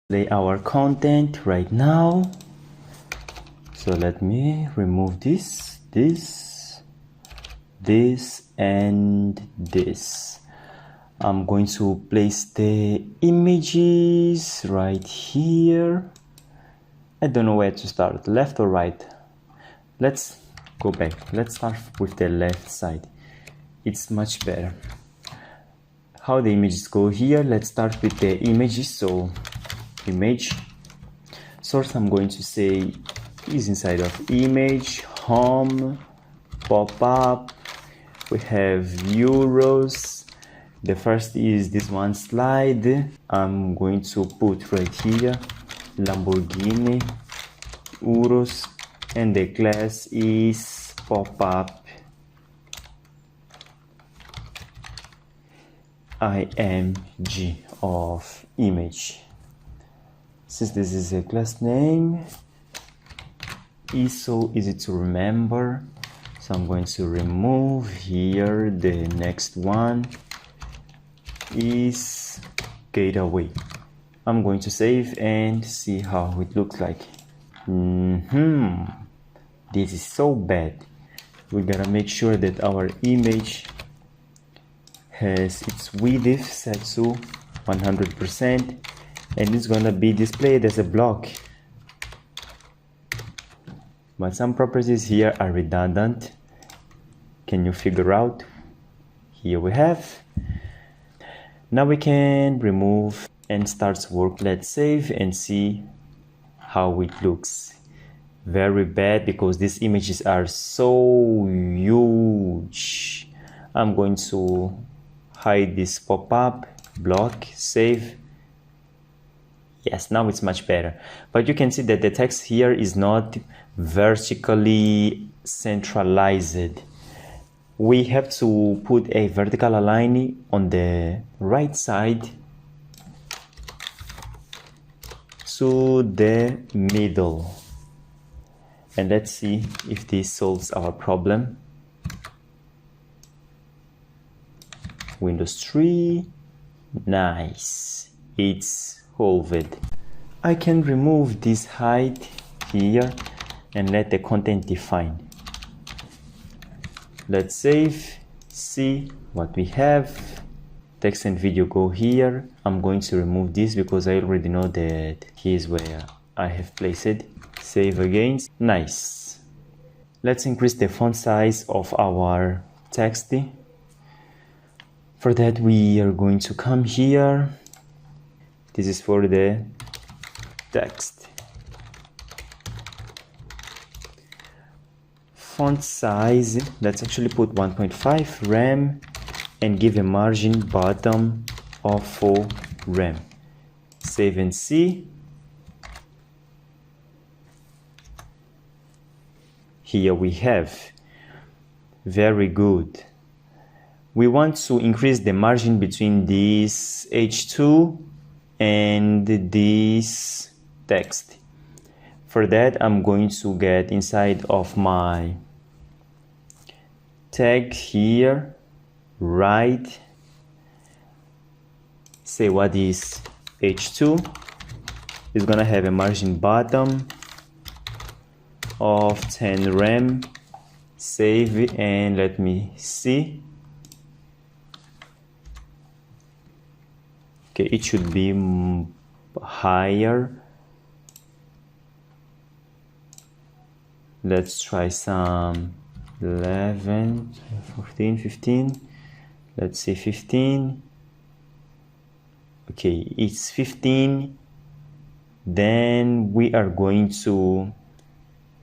Display our content right now. So let me remove this, and this. I'm going to place the images right here. I don't know where to start, left or right. Let's go back. Let's start with the left side. It's much better. How the images go here? Let's start with the images. So image source, I'm going to say, is inside of image, home, pop-up. We have euros. The first is this one slide. I'm going to put right here Lamborghini euros, and the class is pop-up img of image. Since this is a class name, is so easy to remember, so I'm going to remove here. The next one is gateway. I'm going to save and see how it looks like. This is so bad. We gotta make sure that our image has its width set to 100%, and it's gonna be displayed as a block. But some properties here are redundant. Can you figure out? Here we have. Now we can remove and start work. Let's save and see how it looks. Very bad because these images are so huge. I'm going to hide this pop-up, block, save. Yes, now it's much better. But you can see that the text here is not vertically centralized. We have to put a vertical align on the right side to the middle. And let's see if this solves our problem. Windows 3, nice, it's solved. I can remove this height here and let the content define. Let's save, see what we have. Text and video go here. I'm going to remove this because I already know that here's where I have placed it. Save again, nice. Let's increase the font size of our text. For that, we are going to come here. This is for the text. Font size, let's actually put 1.5 rem and give a margin bottom of 4 rem. Save and see. Here we have. Very good. We want to increase the margin between this H2 and this text. For that, I'm going to get inside of my tag here, right, say what is H2. It's gonna have a margin bottom of 10 rem. Save and let me see. Okay, it should be higher. Let's try some 11, 14, 15. Let's say 15. Okay, it's 15. Then we are going to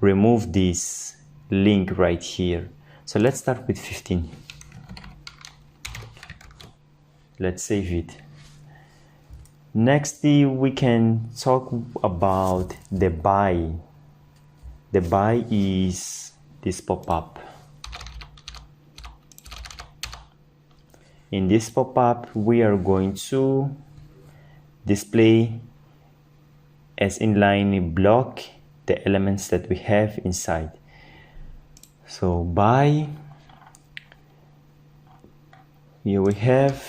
remove this link right here. So let's start with 15. Let's save it. Next, we can talk about the buy. The buy is this pop-up. In this pop-up, we are going to display as inline block the elements that we have inside. So buy, here we have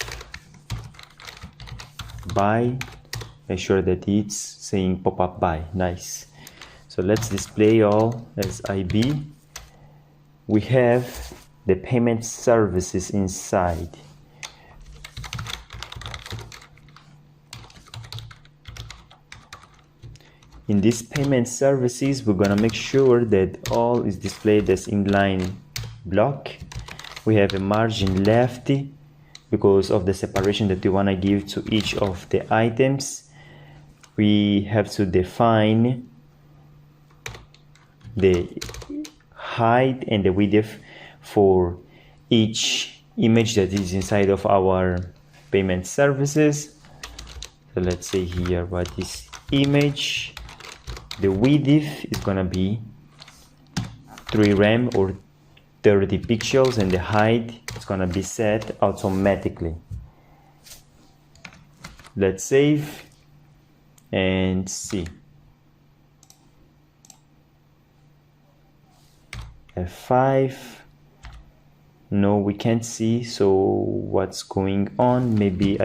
buy make sure that it's saying pop-up buy. Nice. So let's display all as IB. We have the payment services inside. In this payment services, we're gonna make sure that all is displayed as inline block. We have a margin left because of the separation that we wanna give to each of the items. We have to define the height and the width for each image that is inside of our payment services. So let's say here, what is image? The width is gonna be 3 rem or 30 pixels, and the height is gonna be set automatically. Let's save and see. F5. No, we can't see, so what's going on? Maybe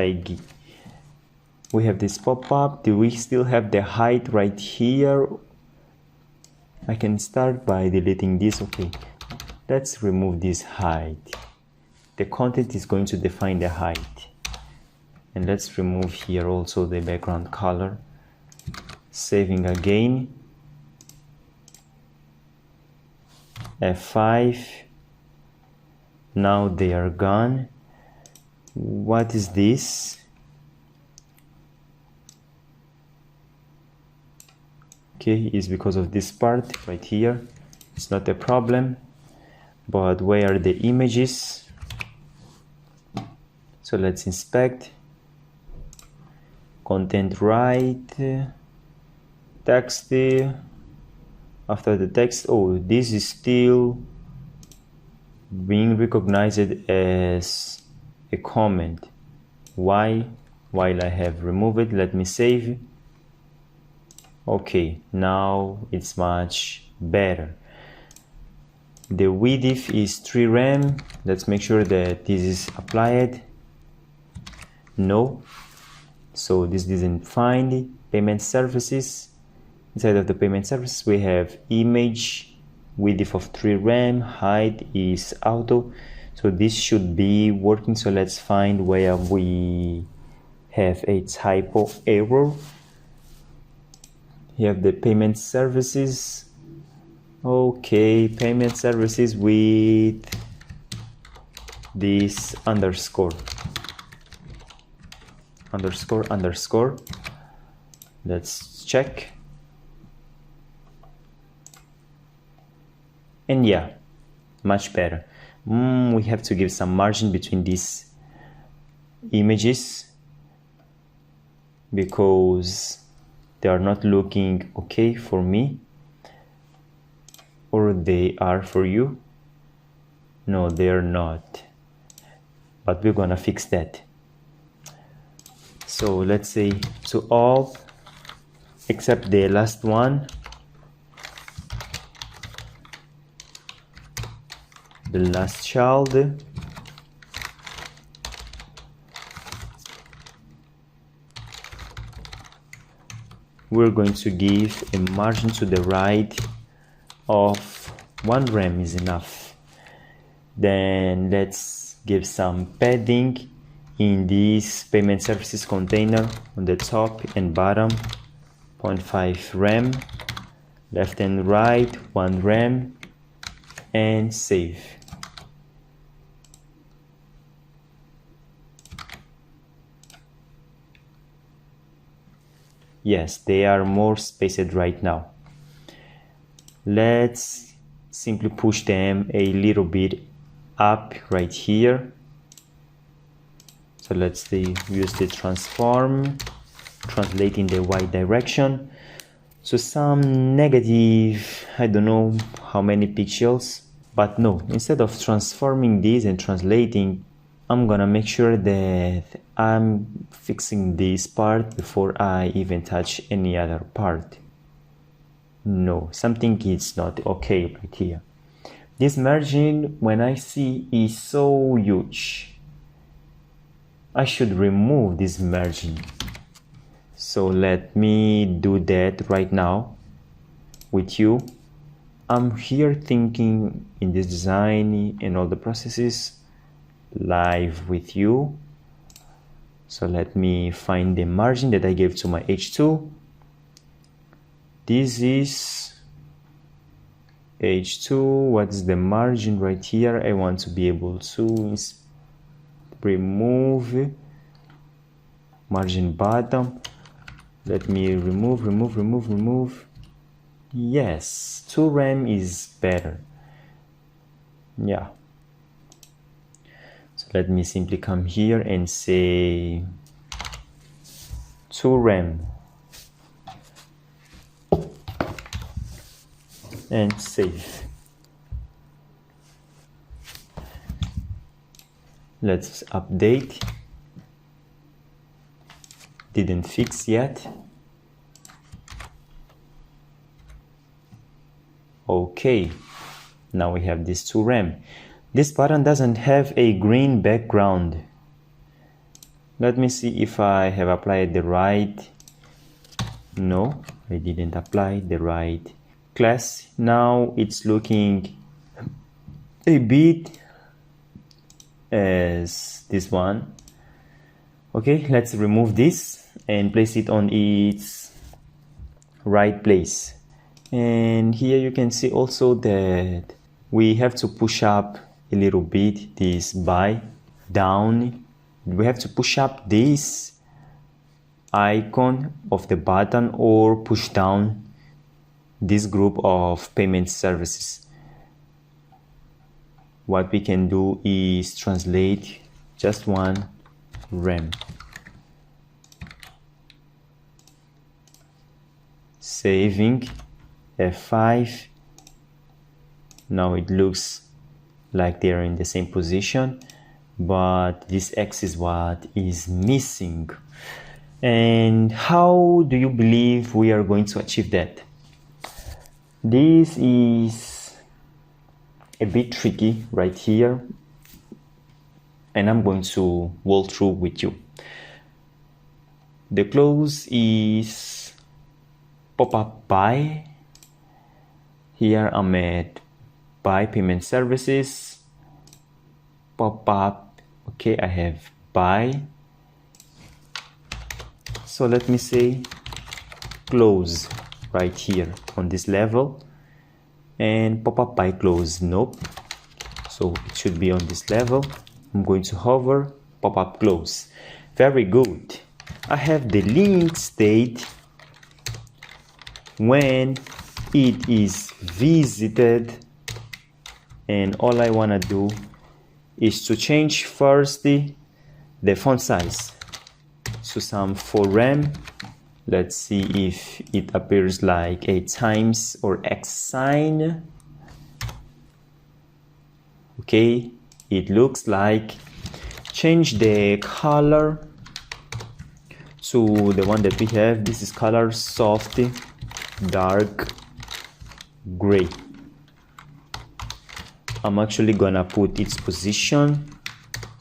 we have this pop-up. Do we still have the height right here? I can start by deleting this. Okay, let's remove this height. The content is going to define the height. And let's remove here also the background color. Saving again. F5. Now they are gone. What is this? Okay, it's because of this part right here. It's not a problem. But where are the images? So let's inspect. Content right. Text. After the text, oh, this is still being recognized as a comment. Why? While I have removed it, let me save. Okay, now it's much better. The width is 3 rem. Let's make sure that this is applied. No. So this didn't find payment services. Inside of the payment services, we have image, width of 3 rem, height is auto. So this should be working. So let's find where we have a typo error. You have the payment services. Okay, payment services with this underscore. Let's check. And yeah, much better. We have to give some margin between these images because they are not looking okay for me. Or they are for you? No, they are not. But we're gonna fix that. So let's say to all except the last one. The last child. We're going to give a margin to the right of 1 rem is enough. Then let's give some padding in this payment services container on the top and bottom. 0.5 rem, left and right 1 rem, and save. Yes, they are more spaced right now. Let's simply push them a little bit up right here. So let's use the transform, translate in the y direction. So some negative, I don't know how many pixels, but no, instead of transforming this and translating, I'm gonna make sure that I'm fixing this part before I even touch any other part. No, something is not okay right here. This margin, when I see, is so huge. I should remove this margin. So let me do that right now with you. I'm here thinking in this design and all the processes live with you. So let me find the margin that I gave to my H2. This is H2. What's the margin right here? I want to be able to remove margin bottom. Let me remove. Yes, 2 rem is better. Yeah. So let me simply come here and say 2 rem and save. Let's update. Didn't fix yet. Okay, now we have this 2 rem. This button doesn't have a green background. Let me see if I have applied the right. No, I didn't apply the right class. Now it's looking a bit as this one. Okay, let's remove this and place it on its right place. And here you can see also that we have to push up a little bit this buy down. We have to push up this icon of the button or push down this group of payment services. What we can do is translate just 1 rem. Saving F5. Now it looks like they're in the same position, but this X is what is missing. And how do you believe we are going to achieve that? This is a bit tricky right here, and I'm going to walk through with you. The close is pop-up buy. Here I'm at buy payment services, pop-up. Okay, I have buy. So let me say close right here on this level, and pop-up buy close. Nope. So it should be on this level. I'm going to hover, pop-up close. Very good. I have the link state when it is visited, and all I want to do is to change first the font size to some 4 rem. Let's see if it appears like a times or X sign. Okay, it looks like. Change the color to the one that we have. This is color soft dark gray. I'm actually gonna put its position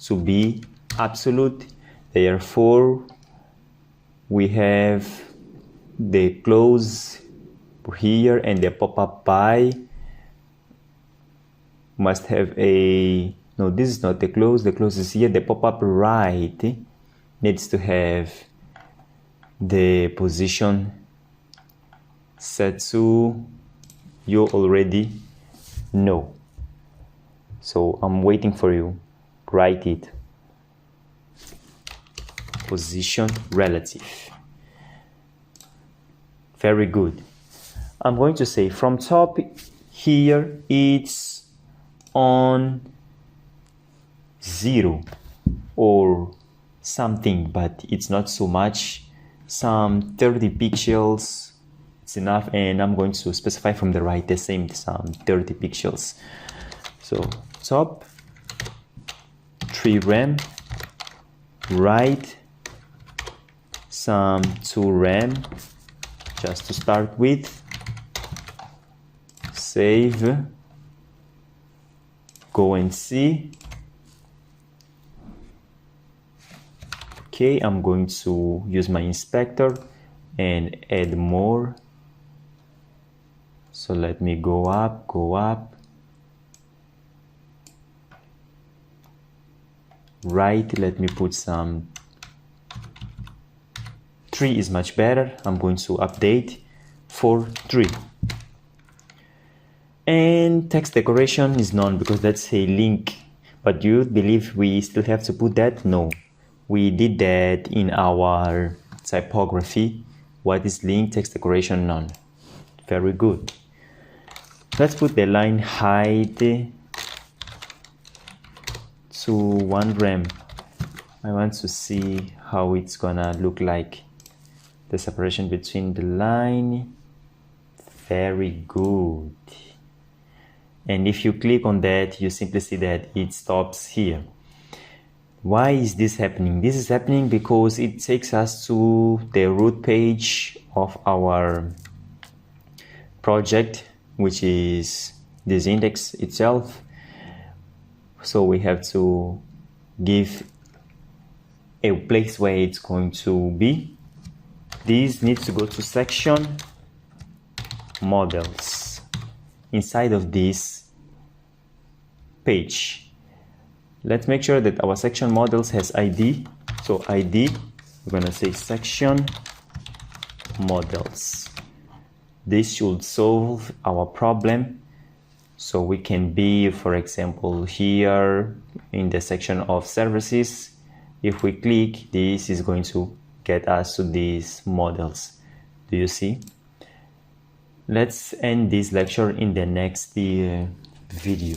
to be absolute. Therefore we have the close here, and the pop-up buy must have a, no, this is not the close is here. The pop-up right needs to have the position set to, you already know. So I'm waiting for you. Write it. Position relative. Very good. I'm going to say from top here it's on 0 or something, but it's not so much. Some 30 pixels, it's enough. And I'm going to specify from the right the same, some 30 pixels. So top 3 rem, right some 2 rem just to start with, save, go and see. Okay, I'm going to use my inspector and add more. So let me go up. Right, let me put some 3 is much better. I'm going to update for 3. And text decoration is none because that's a link. But do you believe we still have to put that? No. We did that in our typography. What is link? Text decoration none. Very good. Let's put the line height to 1 rem. I want to see how it's gonna look like. The separation between the line. Very good. And if you click on that, you simply see that it stops here. Why is this happening? This is happening because it takes us to the root page of our project, which is this index itself. So we have to give a place where it's going to be. This needs to go to section models inside of this page. Let's make sure that our section models has ID. So ID, we're gonna say section models. This should solve our problem. So we can be, for example, here in the section of services. If we click, this is going to get us to these models. Do you see? Let's end this lecture in the next video.